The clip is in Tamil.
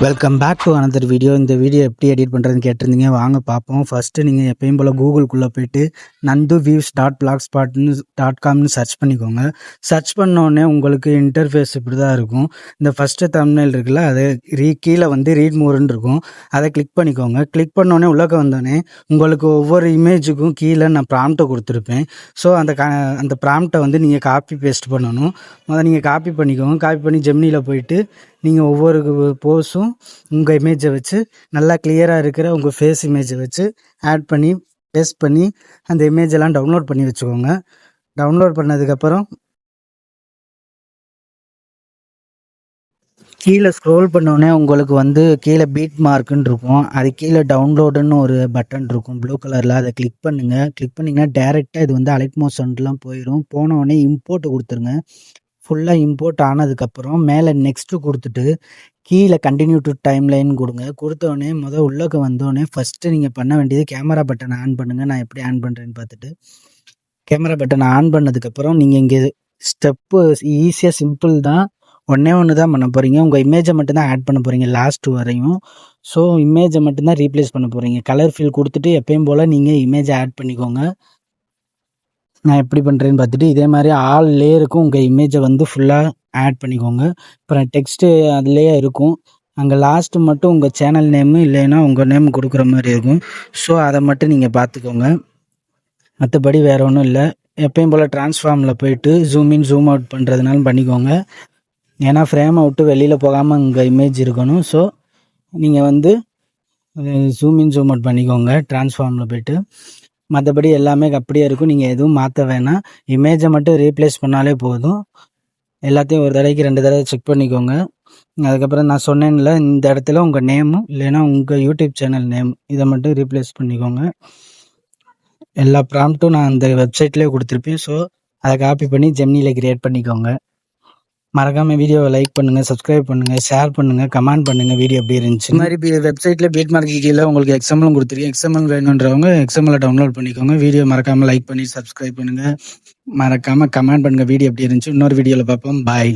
Welcome back to another video. இந்த வீடியோ எப்படி எடிட் பண்ணுறதுன்னு கேட்டிருந்தீங்க, வாங்க பார்ப்போம். ஃபஸ்ட்டு நீங்கள் எப்பயும் போல் கூகுள்குள்ளே போய்ட்டு nanduviews.blogspot.com சர்ச் பண்ணிக்கோங்க. சர்ச் பண்ணோடனே உங்களுக்கு இன்டர்ஃபேஸ் இப்படி தான் இருக்கும். இந்த ஃபஸ்ட்டு தம்ப்நெயில் இருக்குல்ல, அது கீழே வந்து ரீட் மோர்ன்னு இருக்கும். அதை கிளிக் பண்ணிக்கோங்க. கிளிக் பண்ணோடனே உள்ளக்க வந்தோடனே உங்களுக்கு ஒவ்வொரு இமேஜுக்கும் கீழே நான் ப்ராம்ப்டை கொடுத்துருப்பேன். ஸோ அந்த ப்ராம்ப்டை வந்து நீங்கள் காப்பி பேஸ்ட் பண்ணணும். அதை நீங்கள் காப்பி பண்ணிக்கோங்க. காப்பி பண்ணி ஜெமினியில் போயிட்டு நீங்கள் ஒவ்வொரு போஸும் உங்கள் இமேஜை வச்சு நல்லா கிளியராக இருக்கிற உங்கள் ஃபேஸ் இமேஜை வச்சு ஆட் பண்ணி பேஸ்ட் பண்ணி அந்த இமேஜெல்லாம் டவுன்லோட் பண்ணி வச்சுக்கோங்க. டவுன்லோட் பண்ணதுக்கப்புறம் கீழே ஸ்க்ரோல் பண்ணோடனே உங்களுக்கு வந்து கீழே பீட் மார்க்குன்னு இருக்கும். அது கீழே டவுன்லோடுன்னு ஒரு பட்டன் இருக்கும் ப்ளூ கலரில். அதை கிளிக் பண்ணுங்கள். கிளிக் பண்ணிங்கன்னா டேரெக்டாக இது வந்து அலைட் மோஷன்லாம் போயிடும். போனோடனே இம்போர்ட் கொடுத்துருங்க. ஃபுல்லாக இம்போர்ட் ஆனதுக்கப்புறம் மேலே நெக்ஸ்ட்டு கொடுத்துட்டு கீழே கண்டினியூ டு டைம் லைன் கொடுங்க. கொடுத்தோடனே உள்ளக்க வந்தோடனே ஃபஸ்ட்டு நீங்கள் பண்ண வேண்டியது கேமரா பட்டனை ஆன் பண்ணுங்கள். நான் எப்படி ஆன் பண்ணுறேன்னு பார்த்துட்டு கேமரா பட்டனை ஆன் பண்ணதுக்கப்புறம் நீங்கள் இங்கே ஸ்டெப்பு ஈஸியாக சிம்பிள் தான். ஒன்று தான் பண்ண போகிறீங்க. உங்கள் இமேஜை மட்டும்தான் ஆட் பண்ண போகிறீங்க லாஸ்ட் வரையும். ஸோ இமேஜை மட்டும்தான் ரீப்ளேஸ் பண்ண போகிறீங்க. கலர் ஃபில் கொடுத்துட்டு எப்பயும் போல் நீங்கள் இமேஜை ஆட் பண்ணிக்கோங்க. நான் எப்படி பண்ணுறேன்னு பார்த்துட்டு இதே மாதிரி ஆல் லேயருக்கும் உங்கள் இமேஜை வந்து ஃபுல்லாக ஆட் பண்ணிக்கோங்க. அப்புறம் டெக்ஸ்ட்டு அதுலேயே இருக்கும். அங்கே லாஸ்ட்டு மட்டும் உங்கள் சேனல் நேமு இல்லைன்னா உங்கள் நேம் கொடுக்குற மாதிரி இருக்கும். ஸோ அதை மட்டும் நீங்கள் பார்த்துக்கோங்க. மற்றபடி வேறு ஒன்றும் இல்லை. எப்பயும் போல் ட்ரான்ஸ்ஃபார்மில் போயிட்டு ஜூம் இன் ஜூம் அவுட் பண்ணுறதுனாலும் பண்ணிக்கோங்க. ஏன்னா ஃப்ரேமை விட்டு வெளியில் போகாமல் உங்கள் இமேஜ் இருக்கணும். ஸோ நீங்கள் வந்து ஜூம் இன் ஜூம் அவுட் பண்ணிக்கோங்க ட்ரான்ஸ்ஃபார்மில் போய்ட்டு. மற்றபடி எல்லாமே அப்படியே இருக்கும். நீங்கள் எதுவும் மாற்ற வேணாம். இமேஜை மட்டும் ரீப்ளேஸ் பண்ணாலே போதும். எல்லாத்தையும் ஒரு தடவைக்கு 2 தடவை செக் பண்ணிக்கோங்க. அதுக்கப்புறம் நான் சொன்னேன்ல, இந்த இடத்துல உங்கள் நேமும் இல்லைன்னா உங்கள் யூடியூப் சேனல் நேம் இதை மட்டும் ரீப்ளேஸ் பண்ணிக்கோங்க. எல்லா ப்ராம்ப்ட்டும் நான் அந்த வெப்சைட்லேயே கொடுத்துருப்பேன். ஸோ அதை காப்பி பண்ணி ஜெமினியில் கிரியேட் பண்ணிக்கோங்க. மறக்காமல் வீடியோவை லைக் பண்ணுங்கள், சப்ஸ்கிரைப் பண்ணுங்கள், ஷேர் பண்ணுங்கள், கமெண்ட் பண்ணுங்கள் வீடியோ எப்படி இருந்துச்சு. இந்த மாதிரி வெப்சைட்டில் பீட் மார்க் கீழே உங்களுக்கு எக்ஸாம்பிளும் கொடுத்துருக்கேன். எக்ஸாம்பிள் வேணுன்றவங்க எக்ஸாம்பிளை டவுன்லோட் பண்ணிக்கோங்க. வீடியோ மறக்காமல் லைக் பண்ணி சப்ஸ்கிரைப் பண்ணுங்கள். மறக்காமல் கமெண்ட் பண்ணுங்கள் வீடியோ எப்படி இருந்துச்சு. இன்னொரு வீடியோவில் பார்ப்போம். பாய்.